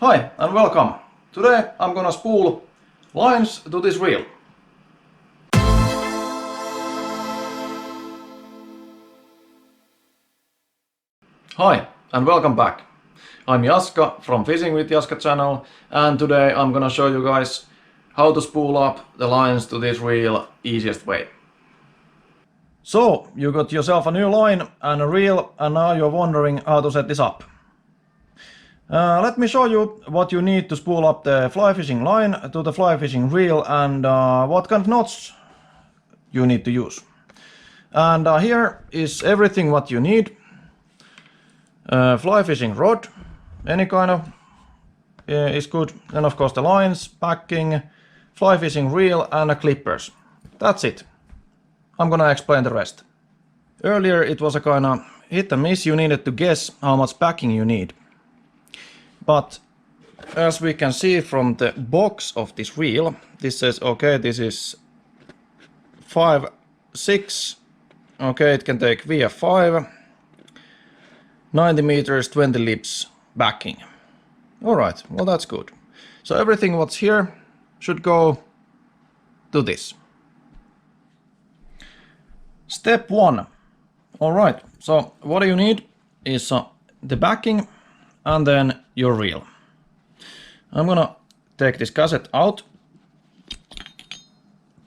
Hi and welcome. Today I'm gonna spool lines to this reel. Hi and welcome back. I'm Jaska from Fishing with Jaska channel, and today I'm gonna show you guys how to spool up the lines to this reel easiest way. So you got yourself a new line and a reel, and now you're wondering how to set this up. Let me show you what you need to spool up the fly fishing line to the fly fishing reel, and what kind of knots you need to use. And here is everything what you need. Fly fishing rod, any kind of is good. Then of course the lines, packing, fly fishing reel and clippers. That's it. I'm gonna explain the rest. Earlier it was a kind of hit and miss. You needed to guess how much packing you need. But as we can see from the box of this reel, this says okay, this is 5/6. Okay, it can take VF5, 90 meters, 20 lips backing. Alright, well that's good. So everything what's here should go to this. Step 1. Alright, so what you need is the backing and then your reel. I'm gonna take this cassette out.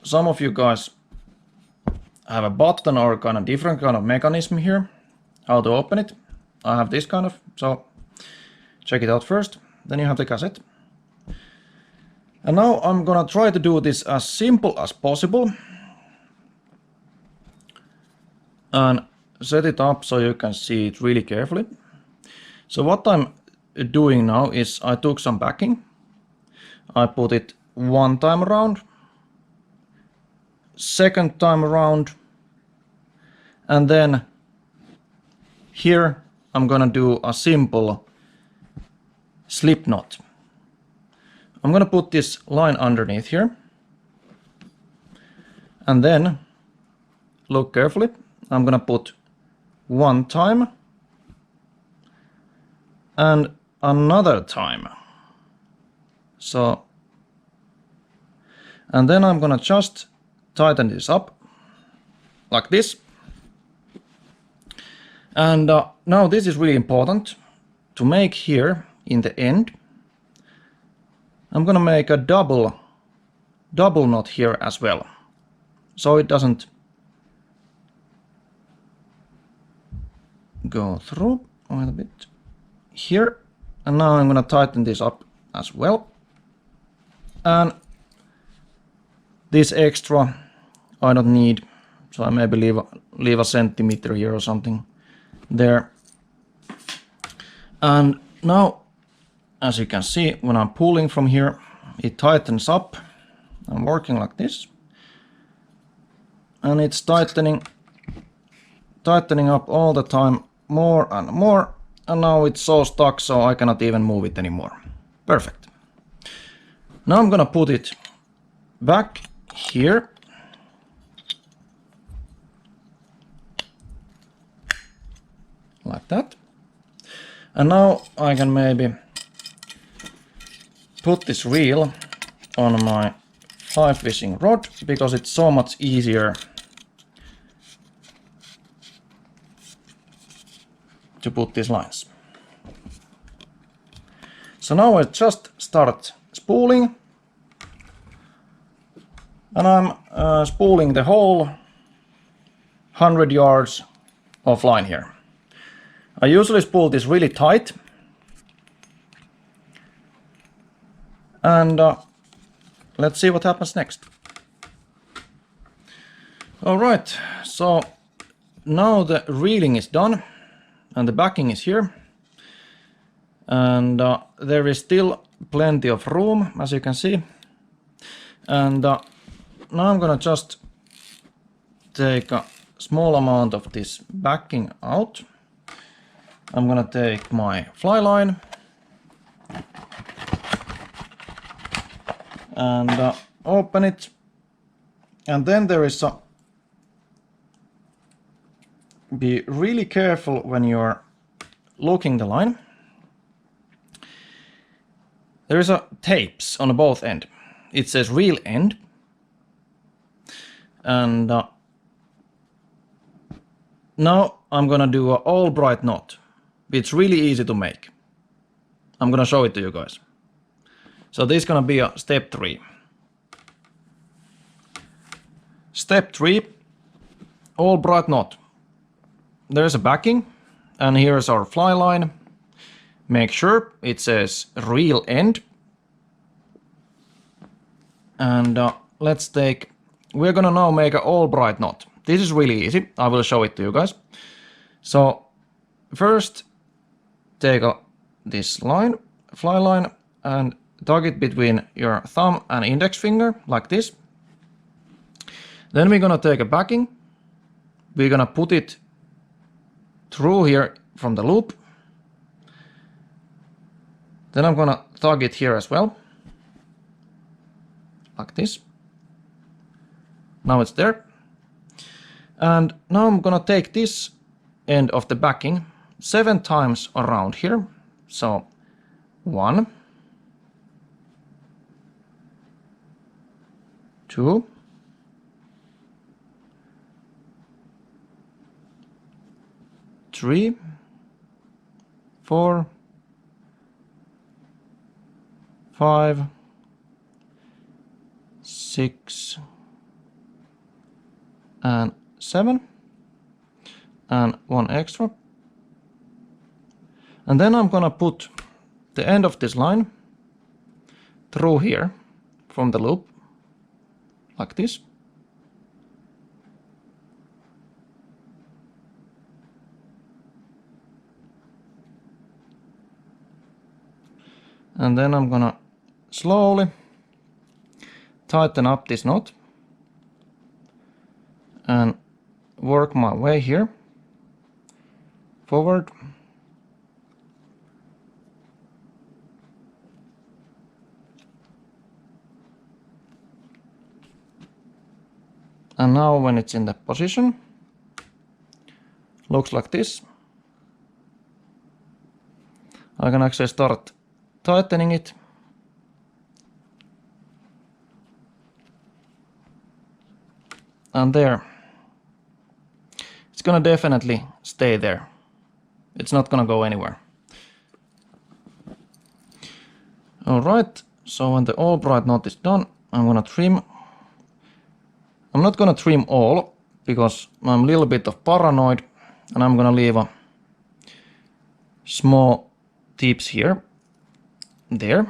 Some of you guys have a button or kind of different kind of mechanism here, how to open it. I have this kind of, so check it out first. Then you have the cassette. And now I'm gonna try to do this as simple as possible and set it up so you can see it really carefully. So what I'm doing now is I took some backing, I put it one time around, second time around, and then here I'm gonna do a simple slip knot. I'm gonna put this line underneath here, and then look carefully. I'm gonna put one time and another time. So, and then I'm gonna just tighten this up like this. And now this is really important to make here in the end. I'm gonna make a double knot here as well, so it doesn't go through a little bit here. And now I'm gonna tighten this up as well. And this extra I don't need, so I maybe leave a centimeter here or something there. And now, as you can see, when I'm pulling from here, it tightens up. I'm working like this, and it's tightening up all the time, more and more. And now it's so stuck, so I cannot even move it anymore. Perfect. Now I'm gonna put it back here. Like that. And now I can maybe put this reel on my fly fishing rod, because it's so much easier to put these lines. So now I just start spooling, and I'm spooling the whole 100 yards of line here. I usually spool this really tight, and let's see what happens next. Alright, so now the reeling is done and the backing is here, and there is still plenty of room, as you can see. And now I'm gonna just take a small amount of this backing out. I'm gonna take my fly line and open it, and then there is a be really careful when you're looking the line. There is a tapes on both end. It says real end, and now I'm gonna do a Albright knot. It's really easy to make. I'm gonna show it to you guys. So this is gonna be a step 3. Step 3, Albright knot. There's a backing, and here's our fly line. Make sure it says real end. And we're gonna now make an Albright knot. This is really easy. I will show it to you guys. So first take this line, fly line, and tuck it between your thumb and index finger like this. Then we're gonna take a backing. We're gonna put it through here from the loop. Then I'm gonna tug it here as well, like this. Now it's there. And now I'm gonna take this end of the backing 7 times around here. So 1, 2, 3, 4, 5, 6, and 7, and 1 extra. And then I'm gonna put the end of this line through here from the loop, like this. And then I'm gonna slowly tighten up this knot and work my way here forward. And now when it's in the position, looks like this. I can actually start tightening it. And there. It's gonna definitely stay there. It's not gonna go anywhere. Alright, so when the Albright knot is done, I'm gonna trim. I'm not gonna trim all, because I'm a little bit of paranoid, and I'm gonna leave a small tips here, there.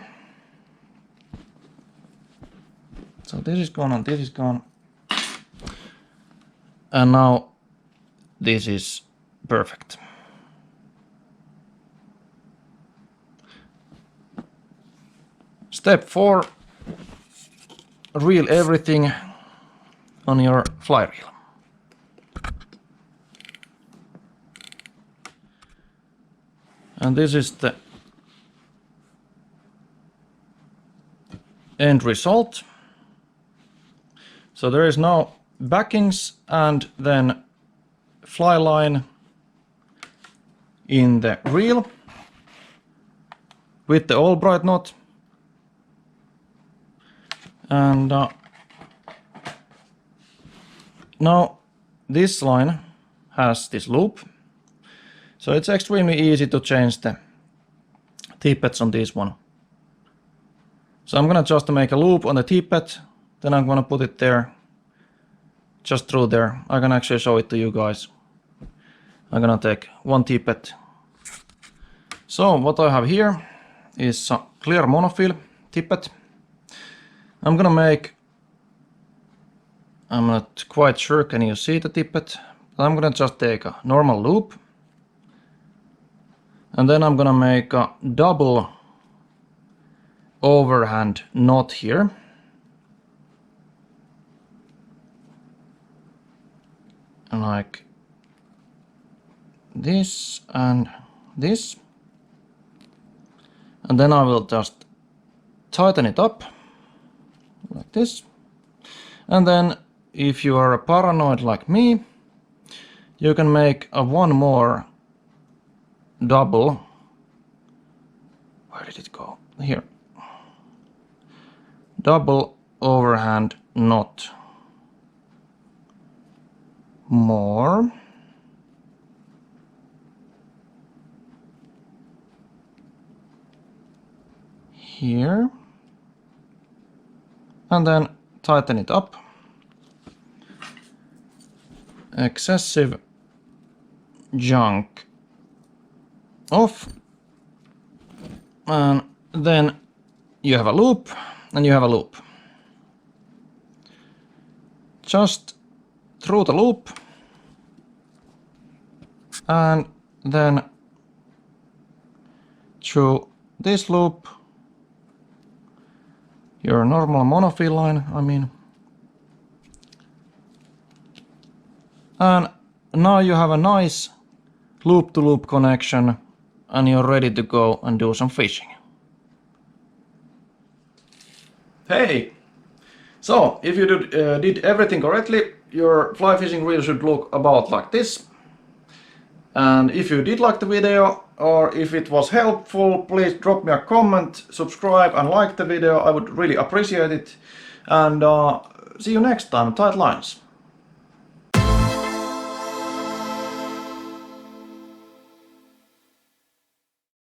So this is gone and this is gone. And now this is perfect. Step 4, reel everything on your fly reel. And this is the end result. So there is now backings and then fly line in the reel with the Albright knot. And now this line has this loop, so it's extremely easy to change the tippets on this one. So I'm gonna just make a loop on the tippet, then I'm gonna put it there, just through there. I can actually show it to you guys. I'm gonna take one tippet. So what I have here is a clear monofill tippet. I'm not quite sure, can you see the tippet? But I'm gonna just take a normal loop. And then I'm gonna make a double overhand knot here. Like this and this. And then I will just tighten it up like this. And then if you are a paranoid like me, you can make a one more double. Where did it go? Here. double overhand knot. More. Here. And then tighten it up. Excessive junk off. And then you have a loop and you have a loop. Just through the loop and then through this loop, your normal monofill line, I mean. And now you have a nice loop-to-loop connection and you're ready to go and do some fishing. Hey! So, if you did everything correctly, your fly fishing reel should look about like this. And if you did like the video, or if it was helpful, please drop me a comment, subscribe and like the video, I would really appreciate it. And see you next time, tight lines!